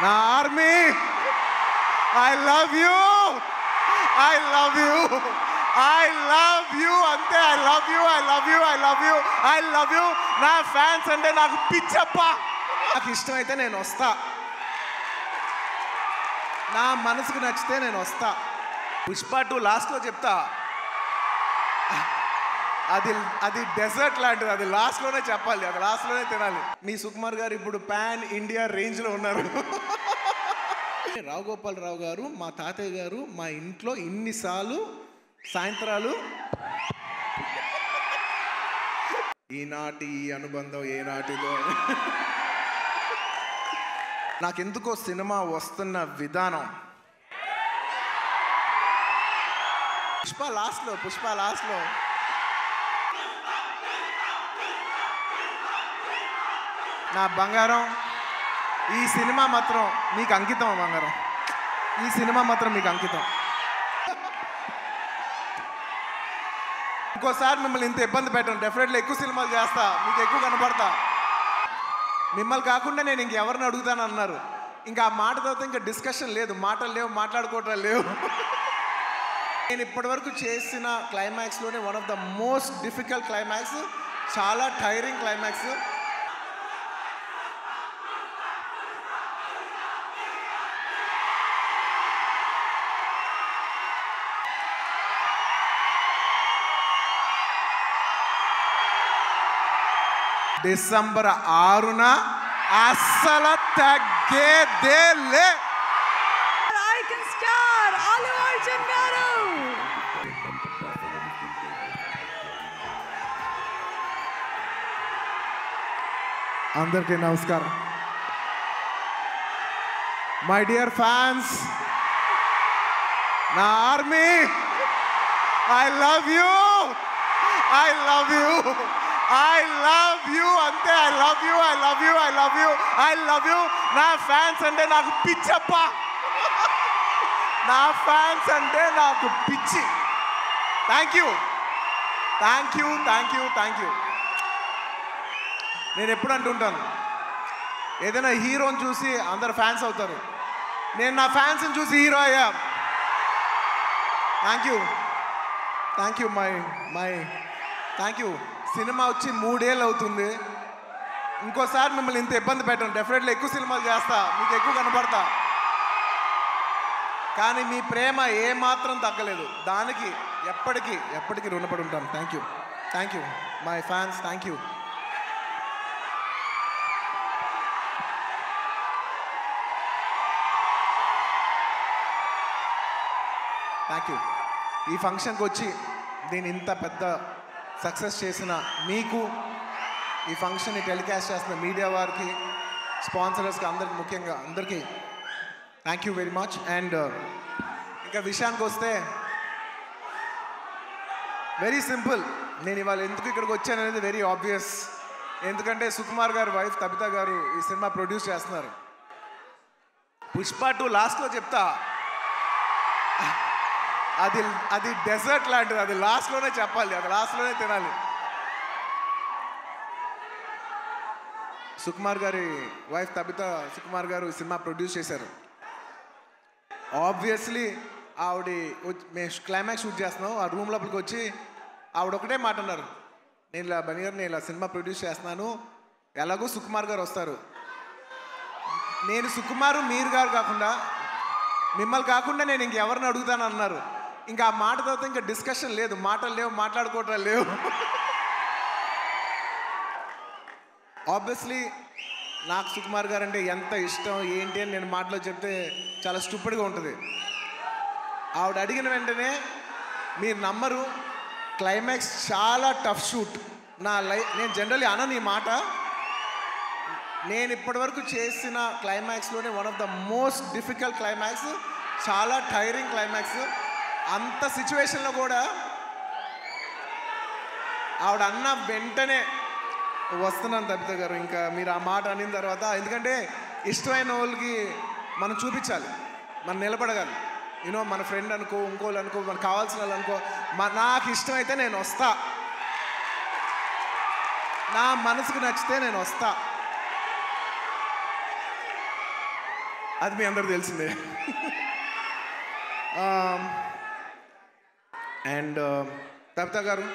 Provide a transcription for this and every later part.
నా army, I love you, I love you, I love you, అంతే. I love you, I love you, I love you, I love you. నా fans అంటే నాకు పిచ్చప్ప. నాకు ఇష్టమైతే నేను వస్తా, నా మనసుకు నచ్చితే నేను వస్తా. పుష్ప 2 లాస్ట్లో చెప్తా, అది డెజర్ట్ లాంటిది, అది లాస్ట్లోనే చెప్పాలి, అది లాస్ట్లోనే తినాలి. మీ సుకుమార్ గారు ఇప్పుడు పాన్ ఇండియా రేంజ్లో ఉన్నారు. రావు గోపాలరావు గారు, మా తాతయ్య గారు మా ఇంట్లో ఇన్నిసార్లు సాయంత్రాలు ఈనాటి ఈ అనుబంధం ఏనాటిదో. నాకెందుకో సినిమా వస్తున్న విధానం, పుష్ప లాస్ట్లో నా బంగారం, ఈ సినిమా మాత్రం మీకు అంకితం. బంగారం, ఈ సినిమా మాత్రం మీకు అంకితం. ఇంకోసారి మిమ్మల్ని ఇంత ఇబ్బంది పెట్టను. డెఫినెట్లీ ఎక్కువ సినిమాలు చేస్తా, మీకు ఎక్కువ కనపడతా. మిమ్మల్ని కాకుండా నేను ఇంకెవరిని అడుగుతాను అన్నారు. ఇంకా ఆ మాట తర్వాత ఇంకా డిస్కషన్ లేదు, మాటలు లేవు, మాట్లాడుకోవటం లేవు. నేను ఇప్పటివరకు చేసిన క్లైమాక్స్లోనే one of the most difficult climax, చాలా టైరింగ్ క్లైమాక్స్. డిసెంబర్ 6న అస్సలు తగ్గేదేలే. ఐకాన్ స్టార్ అల్లు అర్జున్ గారు. అందరికీ నమస్కారం. మై డియర్ ఫ్యాన్స్, నా army, I love you, I love you, I love you, అంతే. I love you, I love you, I love you, I love you. నా ఫ్యాన్స్ అంటే నాకు పిచ్చప్ప, నా ఫ్యాన్స్ అంటే నాకు పిచ్చి. Thank you, thank you, thank you, thank you. నేను ఎప్పుడు అంటుంటాను, ఏదైనా హీరోని చూసి అందరు ఫ్యాన్స్ అవుతారు. నేను నా ఫ్యాన్స్ని చూసి హీరో అయ్యా. Thank you, thank you, my thank you. Cinema వచ్చి 3 ఏళ్ళు అవుతుంది. ఇంకోసారి మిమ్మల్ని ఇంత ఇబ్బంది పెట్టను. డెఫినెట్లీ ఎక్కువ సినిమాలు చేస్తా, మీకు ఎక్కువ కనపడతా. కానీ మీ ప్రేమ ఏమాత్రం తగ్గలేదు. దానికి ఎప్పటికీ రుణపడి ఉంటాను. Thank you, thank you my fans, thank you. Thank you. ఈ ఫంక్షన్కి వచ్చి దీన్ని ఇంత పెద్ద సక్సెస్ చేసిన మీకు, ఈ ఫంక్షన్ని టెలికాస్ట్ చేస్తున్న మీడియా వారికి, స్పాన్సరర్స్కి, అందరికి, ముఖ్యంగా అందరికీ thank you very much. And ఇంకా విషయానికి వస్తే వెరీ సింపుల్. నేను ఇవాళ ఎందుకు ఇక్కడికి వచ్చాను అనేది వెరీ ఆబ్వియస్. ఎందుకంటే సుకుమార్ గారు వైఫ్ తబిత గారు ఈ సినిమా ప్రొడ్యూస్ చేస్తున్నారు. పుష్ప 2 లాస్ట్లో చెప్తా, అది డెజర్ట్ లాంటిది, అది లాస్ట్లోనే చెప్పాలి, అది లాస్ట్లోనే తినాలి. సుకుమార్ గారి వైఫ్ తబిత సుకుమార్ గారు ఈ సినిమా ప్రొడ్యూస్ చేశారు. ఆబ్వియస్లీ ఆవిడ మేము క్లైమాక్స్ షూట్ చేస్తున్నాం, ఆ రూమ్ లోపలికి వచ్చి ఆవిడ ఒకటే మాట అన్నారు, నేను ఇలా బన్నీ గారు, నేను ఇలా సినిమా ప్రొడ్యూస్ చేస్తున్నాను, ఎలాగో సుకుమార్ గారు వస్తారు. నేను సుకుమారు మీరు గారు కాకుండా, మిమ్మల్ని కాకుండా నేను ఇంకెవరిని అడుగుతాను అన్నారు. ఇంకా ఆ మాట తర్వాత ఇంకా డిస్కషన్ లేదు, మాటలు లేవు, మాట్లాడుకోవటం లేవు. ఆబ్వియస్లీ నాకు సుకుమార్ గారు అంటే ఎంత ఇష్టం ఏంటి అని నేను మాటలో చెప్తే చాలా స్టూపిడ్గా ఉంటుంది. ఆవిడ అడిగిన వెంటనే మీరు నమ్మరు, క్లైమాక్స్ చాలా టఫ్ షూట్. నేను జనరల్లీ అనను ఈ మాట. నేను ఇప్పటివరకు చేసిన క్లైమాక్స్లోనే one of the most difficult climax, చాలా టైరింగ్ క్లైమాక్స్. అంత సిచ్యువేషన్లో కూడా ఆవిడ అన్న వెంటనే వస్తున్నాను తబిత గారు, ఇంకా మీరు ఆ మాట అనిన తర్వాత, ఎందుకంటే ఇష్టమైన వాళ్ళకి మనం చూపించాలి, మనం నిలబడగాలి. యూనో మన ఫ్రెండ్ అనుకో, ఇంకోళ్ళు అనుకో, మనకు కావాల్సిన వాళ్ళు అనుకో, నాకు ఇష్టమైతే నేను వస్తా, నా మనసుకు నచ్చితే నేను వస్తా. అది మీ అందరికి తెలిసిందే. అండ్ తబితా గారు,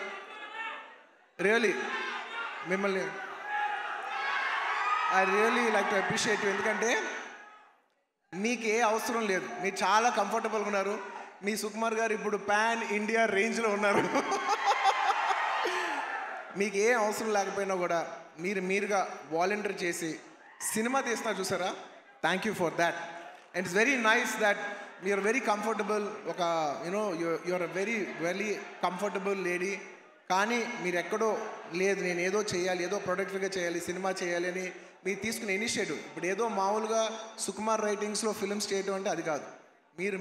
రియలీ మిమ్మల్ని I really like to appreciate you. ఎందుకంటే మీకు ఏ అవసరం లేదు, మీరు చాలా కంఫర్టబుల్గా ఉన్నారు. మీ సుకుమార్ గారు ఇప్పుడు పాన్ ఇండియా రేంజ్లో ఉన్నారు. మీకు ఏ అవసరం లేకపోయినా కూడా మీరుగా వాలంటీర్ చేసి సినిమా తీస్తున్నారు చూసారా, thank you for that. And it's very nice that you're very comfortable. ఒక you know you're very very comfortable lady. కానీ మీరు ఎక్కడో లేదు, నేను ఏదో చేయాలి, ఏదో ప్రొడక్టివ్గా చేయాలి, సినిమా చేయాలి అని మీరు తీసుకునే ఇనిషియేటివ్. ఇప్పుడు ఏదో మామూలుగా సుకుమార్ రైటింగ్స్లో ఫిల్మ్స్ చేయడం అంటే అది కాదు.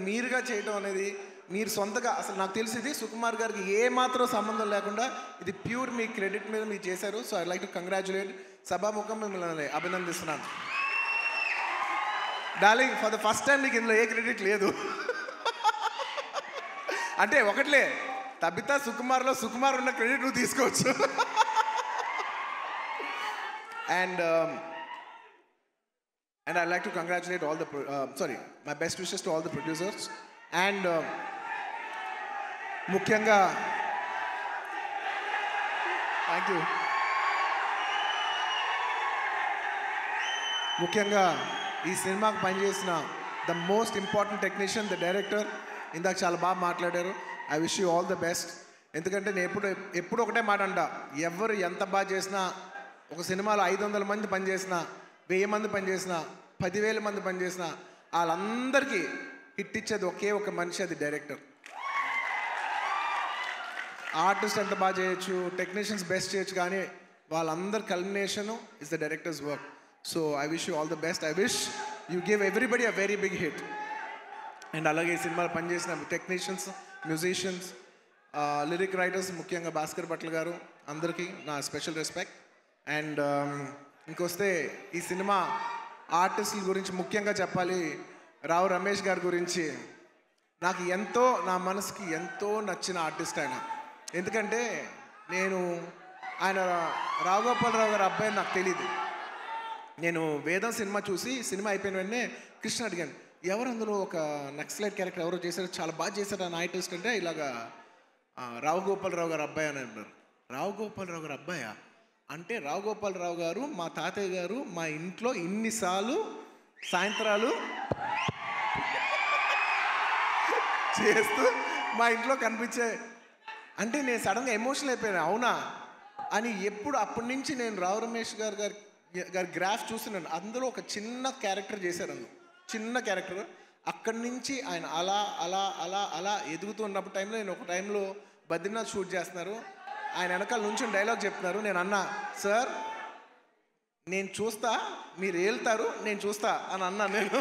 మీరుగా చేయడం అనేది, మీరు సొంతగా, అసలు నాకు తెలిసింది సుకుమార్ గారికి ఏ మాత్రం సంబంధం లేకుండా ఇది ప్యూర్ మీ క్రెడిట్ మీద మీరు చేశారు. So I like to congratulate. సభాముఖం మిమ్మల్ని అభినందిస్తున్నాను. Darling, for the first time మీకు ఇందులో ఏ క్రెడిట్ లేదు. అంటే ఒకట్లే, తబితా సుకుమార్లో సుకుమార్ ఉన్న క్రెడిట్ నువ్వు తీసుకోవచ్చు. And I'd like to congratulate all the, my best wishes to all the producers. And ముఖ్యంగా థ్యాంక్ యూ. ముఖ్యంగా ఈ సినిమాకి పనిచేసిన the most important technician, the director, ఇందాక చాలా బాగా మాట్లాడారు. I wish you all the best. ఎందుకంటే నేను ఎప్పుడు ఒకటే మాట అంట, ఎవరు ఎంత బాగా చేసినా, ఒక సినిమాలో 500 మంది పనిచేసినా, 1000 మంది పనిచేసినా, 10,000 మంది పనిచేసినా, వాళ్ళందరికీ హిట్ ఇచ్చేది ఒకే ఒక మనిషి, అది డైరెక్టర్. ఆర్టిస్ట్ ఎంత బాగా చేయొచ్చు, టెక్నీషియన్స్ బెస్ట్ చేయొచ్చు, కానీ వాళ్ళందరి culmination is the directors work. So I wish you all the best. I wish you give everybody a very big hit. And అలాగే ఈ సినిమాలో పనిచేసిన టెక్నీషియన్స్, మ్యూజిషియన్స్, లిరిక్ రైటర్స్, ముఖ్యంగా భాస్కర్ భట్ల గారు, అందరికీ నా స్పెషల్ రెస్పెక్ట్. అండ్ ఇంకొస్తే ఈ సినిమా ఆర్టిస్టుల గురించి ముఖ్యంగా చెప్పాలి. రావు రమేష్ గారి గురించి నాకు ఎంతో, నా మనసుకి ఎంతో నచ్చిన ఆర్టిస్ట్ ఆయన. ఎందుకంటే ఆయన రావుగోపాలరావు గారి అబ్బాయి నాకు తెలీదు. నేను వేదం సినిమా చూసి, సినిమా అయిపోయిన వెంటనే కృష్ణ అడిగాను, ఎవరు అందులో ఒక నక్సలైట్ క్యారెక్టర్ ఎవరో చేశారు, చాలా బాగా చేశారు ఆ ఆర్టిస్ట్ అంటే, ఇలాగా రావుగోపాలరావు గారు అబ్బాయి అని అన్నారు. రావుగోపాలరావు గారు అబ్బాయా అంటే, రావుగోపాలరావు గారు మా తాతయ్య గారు మా ఇంట్లో ఇన్నిసార్లు సాయంత్రాలు చేస్తూ మా ఇంట్లో కనిపించే అంటే నేను సడన్గా ఎమోషనల్ అయిపోయాను. అవునా అని అప్పటి నుంచి నేను రావు రమేష్ గారి గ్రాఫ్ చూస్తున్నాను. అందులో ఒక చిన్న క్యారెక్టర్ చేశారు, చిన్న క్యారెక్టర్. అక్కడి నుంచి ఆయన అలా అలా అలా అలా ఎదుగుతూ ఉన్నప్పుడు టైంలో, నేను ఒక టైంలో బద్రీనాథ్ షూట్ చేస్తున్నారు, ఆయన వెనకాల నుంచి డైలాగ్ చెప్తున్నారు. నేను అన్నా, సార్ నేను చూస్తా, మీరు వెళ్తారు, నేను చూస్తా అని అన్నాను నేను.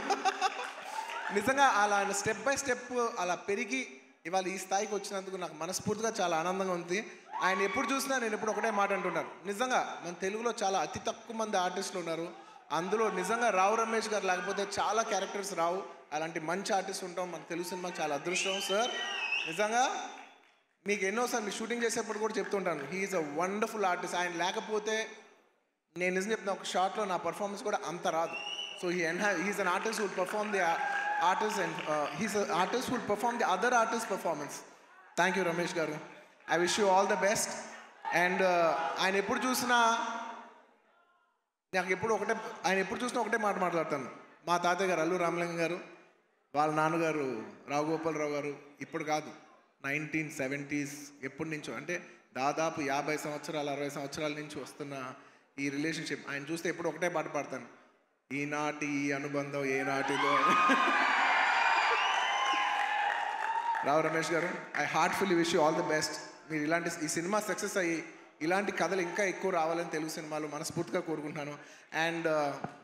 నిజంగా అలా ఆయన స్టెప్ బై స్టెప్ అలా పెరిగి ఇవాళ ఈ స్థాయికి వచ్చినందుకు నాకు మనస్ఫూర్తిగా చాలా ఆనందంగా ఉంది. ఆయన ఎప్పుడు చూసినా నేను ఎప్పుడు ఒకటే మాట అంటున్నాను, నిజంగా మన తెలుగులో చాలా అతి తక్కువ మంది ఆర్టిస్టులు ఉన్నారు. అందులో నిజంగా రావు రమేష్ గారు లేకపోతే చాలా క్యారెక్టర్స్ రావు. అలాంటి మంచి ఆర్టిస్ట్ ఉంటాం మన తెలుగు సినిమాకి చాలా అదృష్టం. సార్ నిజంగా మీకు ఎన్నోసార్లు మీ షూటింగ్ చేసేప్పుడు కూడా చెప్తుంటాను, హీఈస్ అ వండర్ఫుల్ ఆర్టిస్ట్. ఆయన లేకపోతే నేను నిజం చెప్తున్నా, ఒక షార్ట్లో నా పర్ఫార్మెన్స్ కూడా అంత రాదు. So he's an artist who will perform the artist and he's a artist who will perform the other artist performance. Thank you Ramesh garu. I wish you all the best. And ఆయన ఎప్పుడు చూసినా ఒకటే మాట మాట్లాడతాను. మా తాతయ్య గారు అల్లు రామలింగం గారు, వాళ్ళ నాన్నగారు రావుగోపాలరావు గారు, ఇప్పుడు కాదు 1970s ఎప్పటి నుంచో, అంటే దాదాపు 50 సంవత్సరాలు 60 సంవత్సరాల నుంచి వస్తున్న ఈ రిలేషన్షిప్ ఆయన చూస్తే ఎప్పుడు ఒకటే పాట పాడతాను, ఈనాటి ఈ అనుబంధం ఏనాటిదో. Rao Ramesh garu, I heartfully wish you all the best. మీరు ఈ సినిమా సక్సెస్ అయ్యి ఇలాంటి కథలు ఇంకా ఎక్కువ రావాలని తెలుగు సినిమాలు మనస్ఫూర్తిగా కోరుకుంటున్నాను. అండ్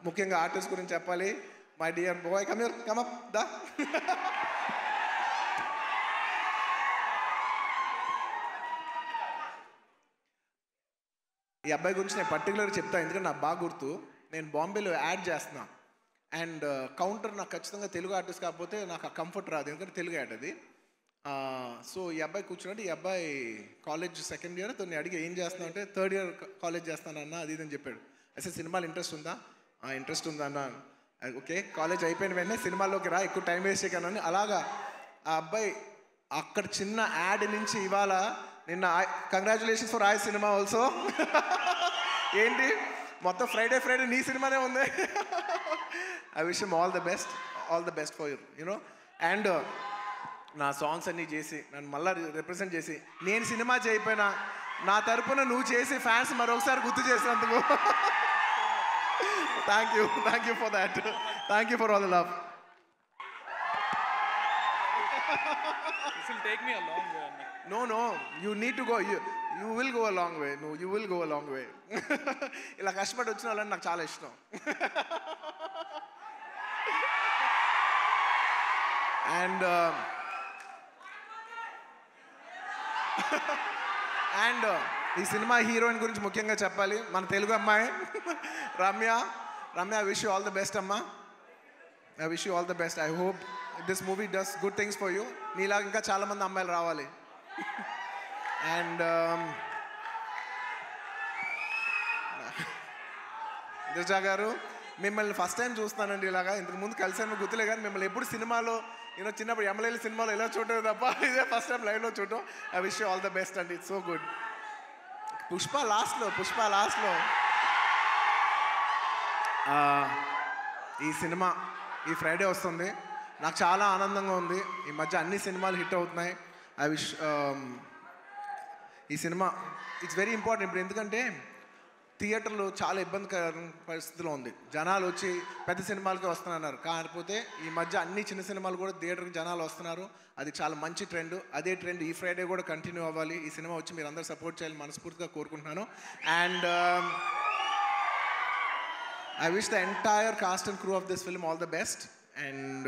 ముఖ్యంగా ఆర్టిస్ట్ గురించి చెప్పాలి. My dear boy, come up దా. ఈ అబ్బాయి గురించి నేను పర్టికులర్గా చెప్తాను, ఎందుకంటే నాకు బాగా గుర్తు. నేను బాంబేలో యాడ్ చేస్తున్నా, అండ్ కౌంటర్ నాకు ఖచ్చితంగా తెలుగు ఆర్టిస్ట్ కాకపోతే నాకు ఆ కంఫర్ట్ రాదు, ఎందుకంటే తెలుగు యాడ్ అది. సో ఈ అబ్బాయి కూర్చున్నాడు. ఈ అబ్బాయి కాలేజ్ సెకండ్ ఇయర్. తను అడిగి ఏం చేస్తున్నావు అంటే, థర్డ్ ఇయర్ కాలేజ్ చేస్తానన్నా అది ఇది అని చెప్పాడు. అసలు సినిమాలు ఇంట్రెస్ట్ ఉందా? ఇంట్రెస్ట్ ఉందా అన్న. ఓకే కాలేజ్ అయిపోయిన వెంటనే సినిమాలోకి రా, ఎక్కువ టైం వేస్ట్ చేయను అని. అలాగా ఆ అబ్బాయి అక్కడ చిన్న యాడ్ నుంచి ఇవాళ నిన్న కంగ్రాచులేషన్స్ ఫర్ ఆయ్ సినిమా ఆల్సో. ఏంటి మొత్తం ఫ్రైడే నీ సినిమానే ఉంది. I wish him all the best for you know. And నా సాంగ్స్ అన్నీ చేసి నన్ను మళ్ళీ రిప్రజెంట్ చేసి నేను సినిమా చేయకపోయినా నా తరపున నువ్వు చేసి ఫ్యాన్స్ మరొకసారి గుర్తు చేసినందుకు thank you for that. Thank you for all the love. This will take me a long way, Anna. No, you need to go. You will go a long way. No, you will go a long way. ఇలా కష్టపడి వచ్చిన వాళ్ళని నాకు చాలా ఇష్టం. And ఈ cinema heroine గురించి ముఖ్యంగా చెప్పాలి, మన తెలుగు అమ్మాయి Ramya. I wish you all the best అమ్మా. I wish you all the best. I hope this movie does good things for you. నీలాగా ఇంకా చాలామంది అమ్మాయిలు రావాలి. అండ్ దిర్జా గారు, మిమ్మల్ని ఫస్ట్ టైం చూస్తానండి. ఇలాగా ఇంతకు ముందు కలిసాను గుర్తులే, కానీ మిమ్మల్ని ఎప్పుడు సినిమాలో చిన్నప్పుడు ఎమ్మెల్యేల సినిమాలో ఎలా చూడలేదు తప్ప ఇదే ఫస్ట్ టైం లైవ్లో చూడటం. I wish you all the best అండి. It's so good. పుష్ప లాస్ట్లో ఈ సినిమా ఈ ఫ్రైడే వస్తుంది. నాకు చాలా ఆనందంగా ఉంది. ఈ మధ్య అన్ని సినిమాలు హిట్ అవుతున్నాయి. ఐ విష్ ఈ సినిమా ఇట్స్ వెరీ ఇంపార్టెంట్ ఇప్పుడు, ఎందుకంటే థియేటర్లో చాలా ఇబ్బందికర పరిస్థితిలో ఉంది. జనాలు వచ్చి పెద్ద సినిమాలకే వస్తున్నారు, కాకపోతే ఈ మధ్య అన్ని చిన్న సినిమాలు కూడా థియేటర్కి జనాలు వస్తున్నారు. అది చాలా మంచి ట్రెండ్. అదే ట్రెండ్ ఈ ఫ్రైడే కూడా కంటిన్యూ అవ్వాలి. ఈ సినిమా వచ్చి మీరు అందరూ సపోర్ట్ చేయాలని మనస్ఫూర్తిగా కోరుకుంటున్నాను. And I wish the entire cost and crew of this film all the best. And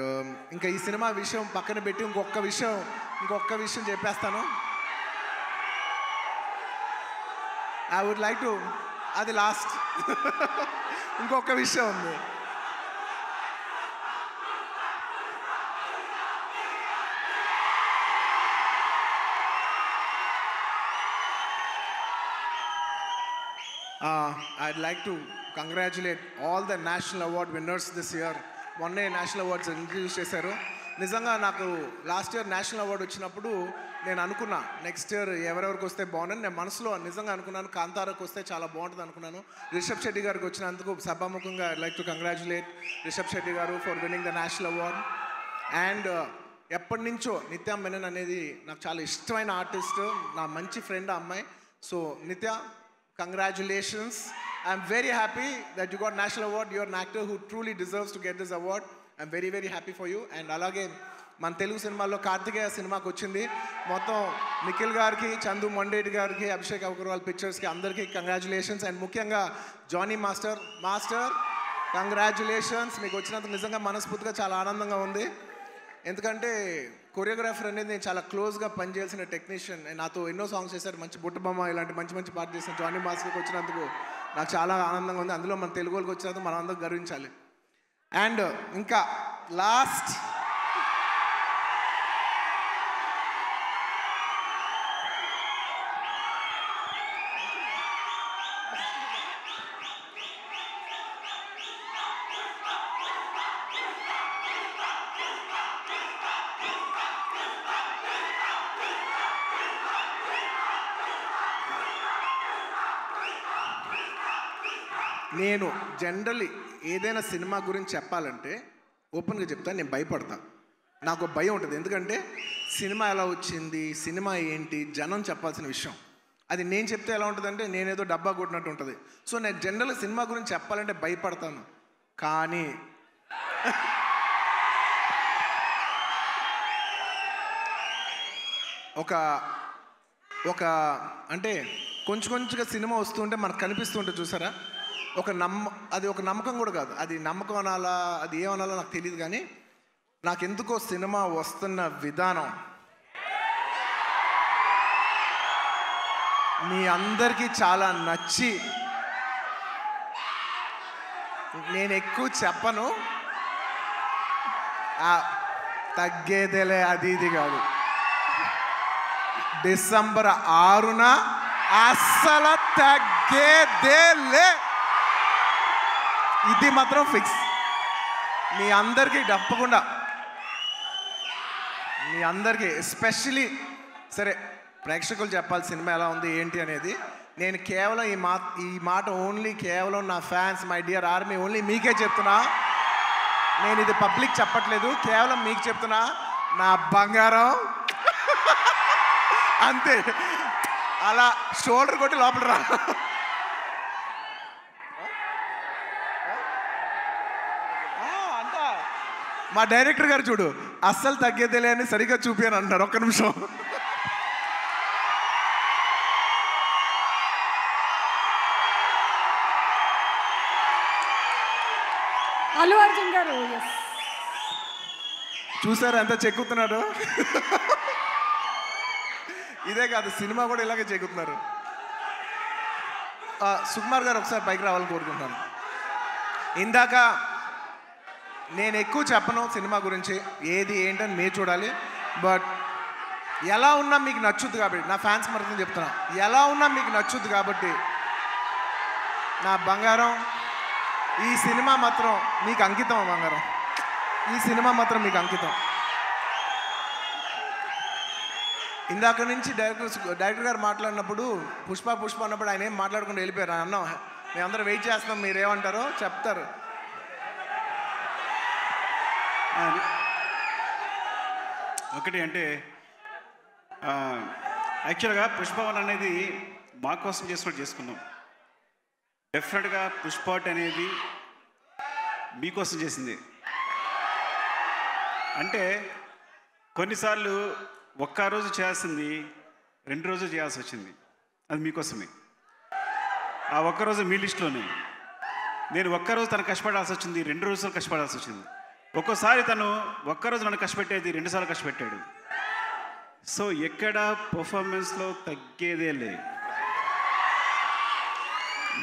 ఇంకా ఈ సినిమా విషయం పక్కన పెట్టి ఇంకొక విషయం చెప్పేస్తాను. ఐ వుడ్ లైక్ టు, అది లాస్ట్. ఇంకొక విషయం ఉంది. I'd like to congratulate all the national award winners this year. మొన్నే నేషనల్ అవార్డ్స్ ఇంట్రడ్యూస్ చేశారు. నిజంగా నాకు లాస్ట్ ఇయర్ నేషనల్ అవార్డు వచ్చినప్పుడు నేను అనుకున్నా నెక్స్ట్ ఇయర్ ఎవరెవరికి వస్తే బాగుందని నేను మనసులో నిజంగా అనుకున్నాను. కాంతారాకు వస్తే చాలా బాగుంటుంది అనుకున్నాను. రిషబ్ శెట్టి గారికి వచ్చినందుకు సభాముఖంగా I like to congratulate Rishab Shetty garu for winning the national award. And ఎప్పటి నుంచో నిత్య మెనన్ అనేది నాకు చాలా ఇష్టమైన ఆర్టిస్ట్, నా మంచి ఫ్రెండ్ ఆ అమ్మాయి. సో నిత్య, congratulations. I'm very happy that you got national award. You're an actor who truly deserves to get this award. I'm very, very happy for you. And అలాగే మన తెలుగు సినిమాల్లో కార్తికేయ సినిమాకి వచ్చింది. మొత్తం నిఖిల్ గారికి, చందు మొండేటి గారికి, అభిషేక్ అగర్వాల్ పిక్చర్స్కి అందరికీ కంగ్రాచులేషన్స్. అండ్ ముఖ్యంగా జానీ మాస్టర్ కంగ్రాచులేషన్స్. మీకు వచ్చినందుకు నిజంగా మనస్ఫూర్తిగా చాలా ఆనందంగా ఉంది. ఎందుకంటే కొరియోగ్రాఫర్ అనేది నేను చాలా క్లోజ్గా పనిచేయాల్సిన టెక్నీషియన్. నాతో ఎన్నో సాంగ్స్ చేశారు, మంచి బుట్టబొమ్మ ఇలాంటి మంచి పాట చేసిన జానీ మాస్టర్కి వచ్చినందుకు నాకు చాలా ఆనందంగా ఉంది. అందులో మన తెలుగు వాళ్ళకి వచ్చినందుకు మనం అందరం గర్వించాలి. అండ్ ఇంకా లాస్ట్ నేను జనరల్లీ ఏదైనా సినిమా గురించి చెప్పాలంటే ఓపెన్గా చెప్తాను, నేను భయపడతాను. నాకు భయం ఉంటుంది. ఎందుకంటే సినిమా ఎలా వచ్చింది, సినిమా ఏంటి, జనం చెప్పాల్సిన విషయం. అది నేను చెప్తే ఎలా ఉంటుందంటే నేనేదో డబ్బా కొట్టినట్టు ఉంటుంది. సో నేను జనరల్గా సినిమా గురించి చెప్పాలంటే భయపడతాను. కానీ ఒక అంటే కొంచెంగా సినిమా వస్తుంటే మనకు కనిపిస్తుంటే చూసారా, అది ఒక నమ్మకం కూడా కాదు. అది నమ్మకం అనాలా, అది ఏమనాలో నాకు తెలియదు. కానీ నాకెందుకో సినిమా వస్తున్న విధానం మీ అందరికీ చాలా నచ్చి, నేను ఎక్కువ చెప్పను, తగ్గేదేలే అది ఇది కాదు. డిసెంబర్ 6న అస్సలు తగ్గేదేలే, ఇది మాత్రం ఫిక్స్. మీ అందరికీ తప్పకుండా, మీ అందరికీ ఎస్పెషలీ సరే ప్రేక్షకులు చెప్పాలి సినిమా ఎలా ఉంది ఏంటి అనేది. నేను కేవలం ఈ మాట ఓన్లీ కేవలం నా fans, my dear army, only మీకే చెప్తున్నా. నేను ఇది పబ్లిక్ చెప్పట్లేదు, కేవలం మీకు చెప్తున్నా. నా బంగారం అంతే, అలా షోల్డర్ కొట్టి లోపల రా. మా డైరెక్టర్ గారు చూడు, అస్సలు తగ్గేదేలే అని సరిగ్గా చూపాను అంటారు. ఒక్క నిమిషం. అల్లు అర్జున్ గారు చూసారు ఎంత చెక్కుతున్నారు. ఇదే కాదు, సినిమా కూడా ఇలాగే చెక్కుతున్నారు. సుకుమార్ గారు ఒకసారి పైకి రావాలని కోరుకుంటున్నాను. ఇందాక నేను ఎక్కువ చెప్పను సినిమా గురించి, ఏది ఏంటని మీరు చూడాలి. బట్ ఎలా ఉన్నా మీకు నచ్చుద్ది కాబట్టి, నా ఫ్యాన్స్ మరొకటి చెప్తున్నా, ఎలా ఉన్నా మీకు నచ్చుద్ది కాబట్టి నా బంగారం, ఈ సినిమా మాత్రం మీకు అంకితం. బంగారం, ఈ సినిమా మాత్రం మీకు అంకితం. ఇందాక నుంచి డైరెక్టర్ గారు మాట్లాడినప్పుడు పుష్ప అన్నప్పుడు ఆయన ఏం మాట్లాడుకుంటూ వెళ్ళిపోయారు. అన్నాం మేమందరం వెయిట్ చేస్తున్నాం, మీరేమంటారో చెప్తారు. ఒకటి అంటే యాక్చువల్గా పుష్పవన్ అనేది మా కోసం చేసుకున్నట్టు చేసుకున్నాం. డెఫినెట్గా పుష్పాట్ అనేది మీకోసం చేసింది. అంటే కొన్నిసార్లు ఒక్క రోజు చేయాల్సింది 2 రోజులు చేయాల్సి వచ్చింది, అది మీకోసమే. ఆ ఒక్కరోజు మీ లిస్టులోనే. నేను ఒక్కరోజు తను కష్టపడాల్సి వచ్చింది, 2 రోజులు కష్టపడాల్సి వచ్చింది. ఒక్కోసారి తను ఒక్కరోజు నన్ను కష్టపెట్టేది 2 సార్లు కష్టపెట్టాడు. సో ఎక్కడ పర్ఫార్మెన్స్లో తగ్గేదే లే,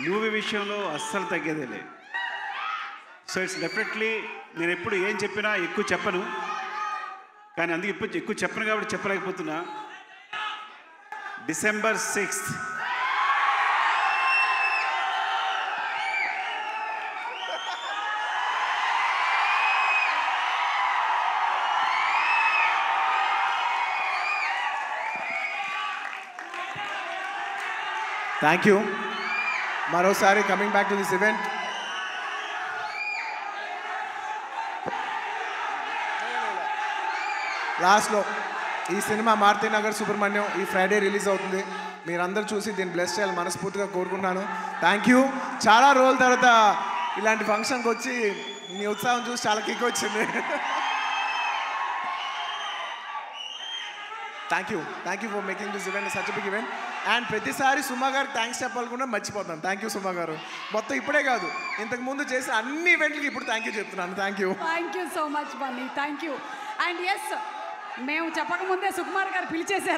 మూవీ విషయంలో అస్సలు తగ్గేదే లే. సో ఇట్స్ డెఫినెట్లీ నేను ఎప్పుడు ఏం చెప్పినా ఎక్కువ చెప్పను, కానీ అందుకే ఇప్పుడు ఎక్కువ చెప్పను కాబట్టి చెప్పలేకపోతున్నా. December 6th thank you. మరోసారి coming back to this event, లాస్ట్లో ఈ సినిమా మారుతినగర్ సుబ్రహ్మణ్యం ఈ ఫ్రైడే రిలీజ్ అవుతుంది. మీరందరూ చూసి దీన్ని బ్లెస్ చేయాలి మనస్ఫూర్తిగా కోరుకుంటున్నాను. Thank you. చాలా రోజుల తర్వాత ఇలాంటి ఫంక్షన్కి వచ్చి మీ ఉత్సాహం చూసి చాలా కిక్ వచ్చింది. Thank you for making this event such big event. And ప్రతిసారి సుమా గారికి థ్యాంక్స్ చెప్పాలకుండా మర్చిపోతాను. థ్యాంక్ యూ సుమా గారు. మొత్తం ఇప్పుడే కాదు, ఇంతకుముందు చేసిన అన్ని ఈవెంట్లకి ఇప్పుడు థ్యాంక్ యూ చెప్తున్నాను. Thank you so much Bunny. Thank you. And yes, మేము చెప్పకముందే సుకుమార్ గారు పిలిచేశారు.